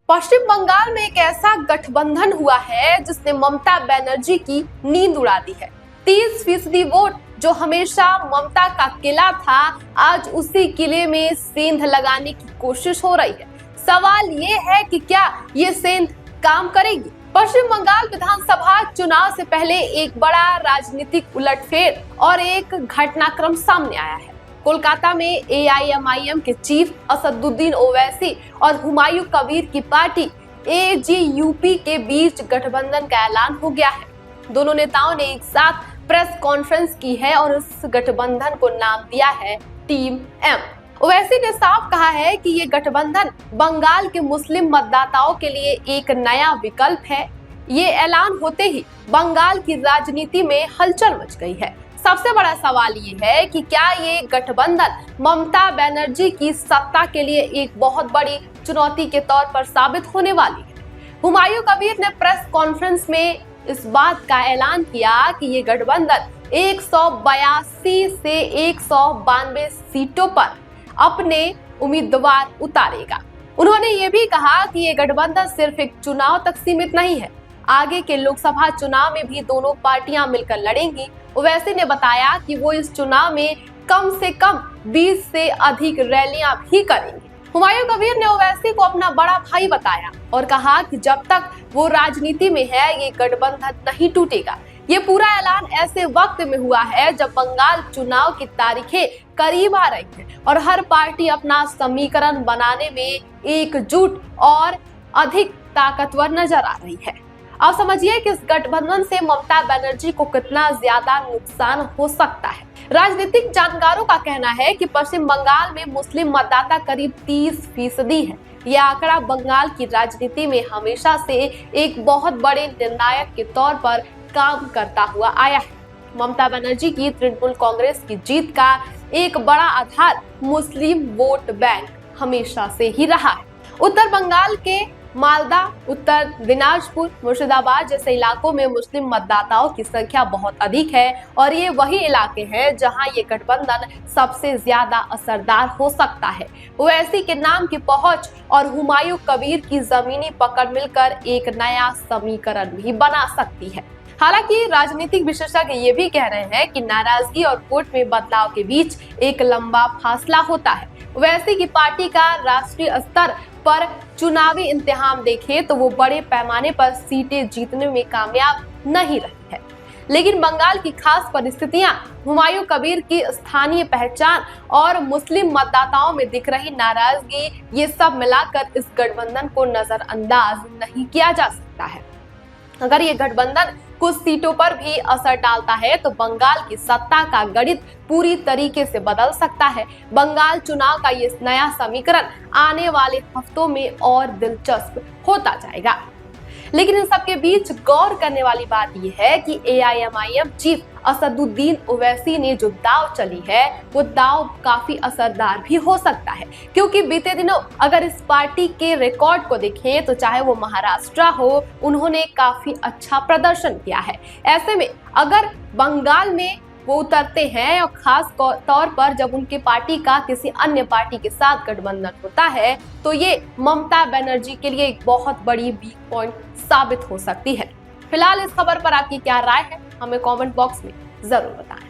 पश्चिम बंगाल में एक ऐसा गठबंधन हुआ है जिसने ममता बनर्जी की नींद उड़ा दी है। 30% वोट जो हमेशा ममता का किला था, आज उसी किले में सेंध लगाने की कोशिश हो रही है। सवाल ये है कि क्या ये सेंध काम करेगी? पश्चिम बंगाल विधानसभा चुनाव से पहले एक बड़ा राजनीतिक उलटफेर और एक घटनाक्रम सामने आया है। कोलकाता में AIMIM के चीफ असदुद्दीन ओवैसी और हुमायूं कबीर की पार्टी AGUP के बीच गठबंधन का ऐलान हो गया है। दोनों नेताओं ने एक साथ प्रेस कॉन्फ्रेंस की है और इस गठबंधन को नाम दिया है टीम M। ओवैसी ने साफ कहा है कि ये गठबंधन बंगाल के मुस्लिम मतदाताओं के लिए एक नया विकल्प है। ये ऐलान होते ही बंगाल की राजनीति में हलचल मच गई है। सबसे बड़ा सवाल ये है कि क्या ये गठबंधन ममता बनर्जी की सत्ता के लिए एक बहुत बड़ी चुनौती के तौर पर साबित होने वाली है। हुमायूं कबीर ने प्रेस कॉन्फ्रेंस में इस बात का ऐलान किया कि ये गठबंधन 182 से 192 सीटों पर अपने उम्मीदवार उतारेगा। उन्होंने ये भी कहा कि ये गठबंधन सिर्फ एक चुनाव तक सीमित नहीं है, आगे के लोकसभा चुनाव में भी दोनों पार्टियां मिलकर लड़ेंगी। ओवैसी ने बताया कि वो इस चुनाव में कम से कम 20 से अधिक रैलियां भी करेंगे। हुमायूं कबीर ने ओवैसी को अपना बड़ा भाई बताया और कहा कि जब तक वो राजनीति में है, ये गठबंधन नहीं टूटेगा। ये पूरा ऐलान ऐसे वक्त में हुआ है जब बंगाल चुनाव की तारीखें करीब आ रही हैं और हर पार्टी अपना समीकरण बनाने में एकजुट और अधिक ताकतवर नजर आ रही है। अब समझिए कि इस गठबंधन से ममता बनर्जी को कितना ज्यादा नुकसान हो सकता है। राजनीतिक जानकारों का कहना है कि पश्चिम बंगाल में मुस्लिम मतदाता करीब 30% है। यह आंकड़ा बंगाल की राजनीति में हमेशा से एक बहुत बड़े निर्णायक के तौर पर काम करता हुआ आया है। ममता बनर्जी की तृणमूल कांग्रेस की जीत का एक बड़ा आधार मुस्लिम वोट बैंक हमेशा से ही रहा है। उत्तर बंगाल के मालदा, उत्तर दिनाजपुर, मुर्शिदाबाद जैसे इलाकों में मुस्लिम मतदाताओं की संख्या बहुत अधिक है और ये वही इलाके हैं जहां ये गठबंधन सबसे ज्यादा असरदार हो सकता है। ओवैसी के नाम की पहुंच और हुमायूं कबीर की जमीनी पकड़ मिलकर एक नया समीकरण भी बना सकती है। हालांकि राजनीतिक विशेषज्ञ ये भी कह रहे हैं कि नाराजगी और वोट में बदलाव के बीच एक लंबा फासला होता है। ओवैसी की पार्टी का राष्ट्रीय स्तर पर चुनावी इंतजाम देखें तो वो बड़े पैमाने पर सीटें जीतने में कामयाब नहीं रही है, लेकिन बंगाल की खास परिस्थितियां, हुमायूं कबीर की स्थानीय पहचान और मुस्लिम मतदाताओं में दिख रही नाराजगी, ये सब मिलाकर इस गठबंधन को नजरअंदाज नहीं किया जा सकता है। अगर ये गठबंधन कुछ सीटों पर भी असर डालता है तो बंगाल की सत्ता का गणित पूरी तरीके से बदल सकता है। बंगाल चुनाव का ये नया समीकरण आने वाले हफ्तों में और दिलचस्प होता जाएगा। लेकिन इन सबके बीच गौर करने वाली बात यह है कि AIMIM चीफ असदुद्दीन ओवैसी ने जो दाव चली है, वो दाव काफी असरदार भी हो सकता है, क्योंकि बीते दिनों अगर इस पार्टी के रिकॉर्ड को देखें तो चाहे वो महाराष्ट्र हो, उन्होंने काफी अच्छा प्रदर्शन किया है। ऐसे में अगर बंगाल में वो उतरते हैं और खास तौर पर जब उनकी पार्टी का किसी अन्य पार्टी के साथ गठबंधन होता है, तो ये ममता बनर्जी के लिए एक बहुत बड़ी वीक पॉइंट साबित हो सकती है। फिलहाल इस खबर पर आपकी क्या राय है, हमें कमेंट बॉक्स में जरूर बताएं।